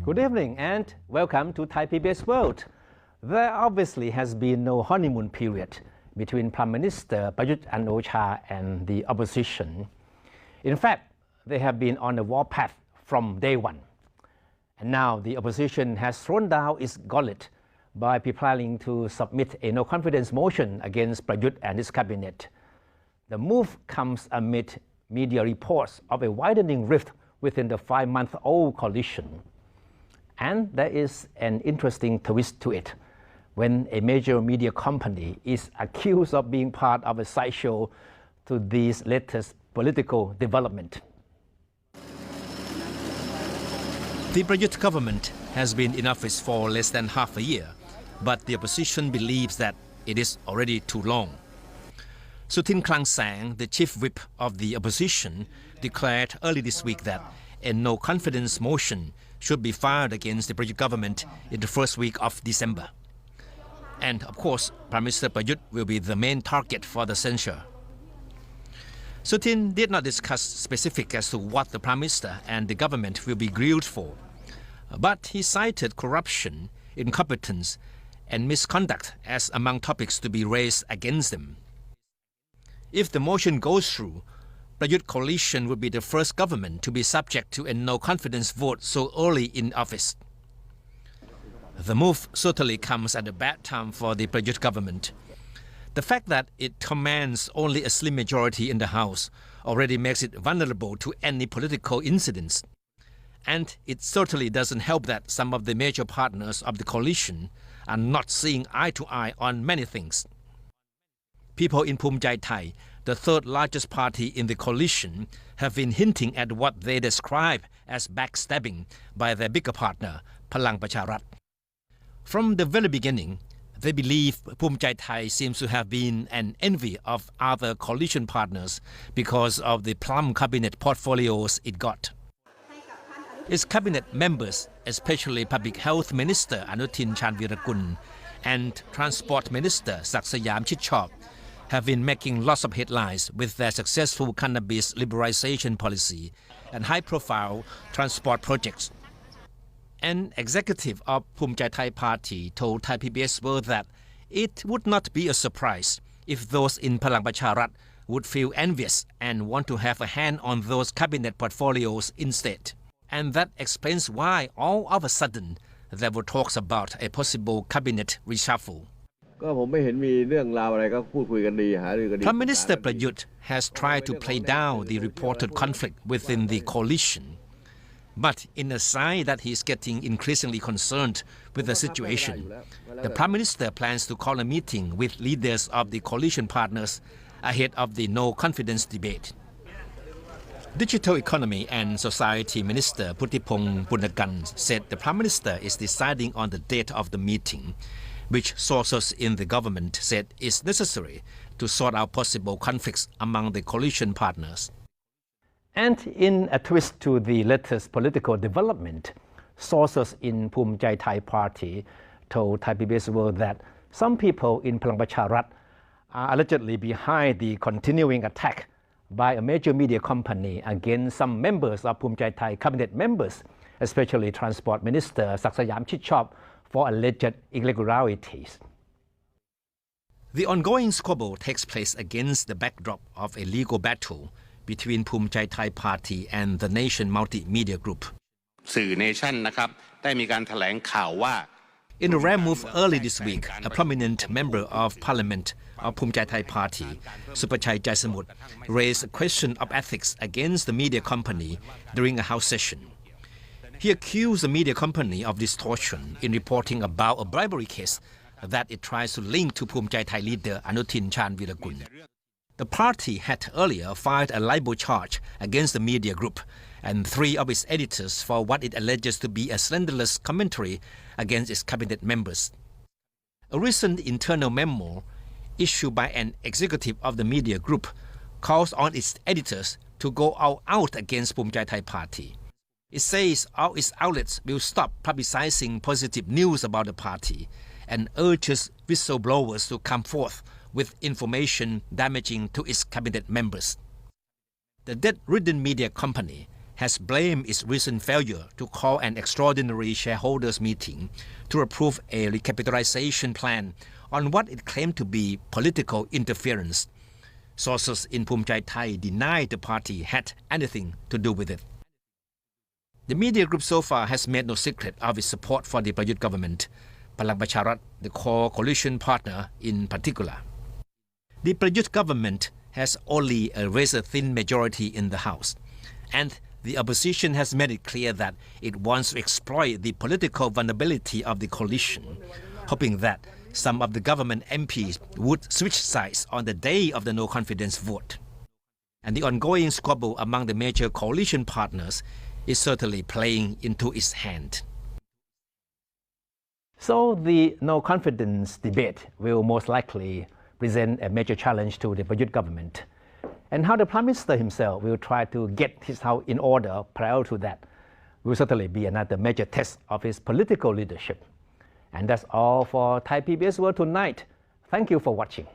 Good evening and welcome to ThaiPBS World. There obviously has been no honeymoon period between Prime Minister Prayut Chan-o-cha and the opposition. In fact, they have been on a warpath from day one. And now the opposition has thrown down its gauntlet by preparing to submit a no-confidence motion against Prayut and his cabinet. The move comes amid media reports of a widening rift within the 5-month-old coalition. And there is an interesting twist to it when a major media company is accused of being part of a sideshow to these latest political development. The Prayut government has been in office for less than half a year, but the opposition believes that it is already too long. Sutin Klangsang, the chief whip of the opposition, declared early this week that a no-confidence motion should be filed against the Prayut government in the first week of December. And of course, Prime Minister Prayut will be the main target for the censure. Sutin did not discuss specifics as to what the Prime Minister and the government will be grilled for, but he cited corruption, incompetence, and misconduct as among topics to be raised against them. If the motion goes through, Prayut coalition would be the first government to be subject to a no-confidence vote so early in office. The move certainly comes at a bad time for the Prayut government. The fact that it commands only a slim majority in the House already makes it vulnerable to any political incidents. And it certainly doesn't help that some of the major partners of the coalition are not seeing eye to eye on many things. People in Phum Jai Thai, the third largest party in the coalition, have been hinting at what they describe as backstabbing by their bigger partner, Palang Pracharat. From the very beginning, they believe Phum Jai Thai seems to have been an envy of other coalition partners because of the plum cabinet portfolios it got. Its cabinet members, especially Public Health Minister Anutin Chanvirakul and Transport Minister Saksayam Chitchop, have been making lots of headlines with their successful cannabis liberalization policy and high-profile transport projects. An executive of Phum Jai Thai Party told ThaiPBS World that it would not be a surprise if those in Palang Pracharat would feel envious and want to have a hand on those cabinet portfolios instead. And that explains why all of a sudden there were talks about a possible cabinet reshuffle. Prime Minister Prayut has tried to play down the reported conflict within the coalition. But in a sign that he is getting increasingly concerned with the situation, the Prime Minister plans to call a meeting with leaders of the coalition partners ahead of the no-confidence debate. Digital Economy and Society Minister Putipong Punagan said the Prime Minister is deciding on the date of the meeting, which sources in the government said is necessary to sort out possible conflicts among the coalition partners. And in a twist to the latest political development, sources in Phum Jai Thai Party told ThaiPBS World that some people in Palang Pracharat are allegedly behind the continuing attack by a major media company against some members of Phum Jai Thai cabinet members, especially Transport Minister Saksayam Chitchop, for alleged irregularities. The ongoing squabble takes place against the backdrop of a legal battle between Phum Jai Thai Party and the Nation Multimedia Group. In a rare move early this week, a prominent member of Parliament of Phum Jai Thai Party, Supachai Jaisamut, raised a question of ethics against the media company during a House session. He accused the media company of distortion in reporting about a bribery case that it tries to link to Phum Jai Thai leader Anutin Chanvirakul. The party had earlier filed a libel charge against the media group and 3 of its editors for what it alleges to be a slanderous commentary against its cabinet members. A recent internal memo issued by an executive of the media group calls on its editors to go all out against Phum Jai Thai Party. It says all its outlets will stop publicizing positive news about the party and urges whistleblowers to come forth with information damaging to its cabinet members. The debt-ridden media company has blamed its recent failure to call an extraordinary shareholders meeting to approve a recapitalization plan on what it claimed to be political interference. Sources in Phum Chai Thai denied the party had anything to do with it. The media group so far has made no secret of its support for the Prayut government, Palang Pracharat, the core coalition partner in particular. The Prayut government has only a razor-thin majority in the House, and the opposition has made it clear that it wants to exploit the political vulnerability of the coalition, hoping that some of the government MPs would switch sides on the day of the no-confidence vote. And the ongoing squabble among the major coalition partners is certainly playing into its hand. So the no-confidence debate will most likely present a major challenge to the Prayut government. And how the Prime Minister himself will try to get his house in order prior to that will certainly be another major test of his political leadership. And that's all for Thai PBS World tonight. Thank you for watching.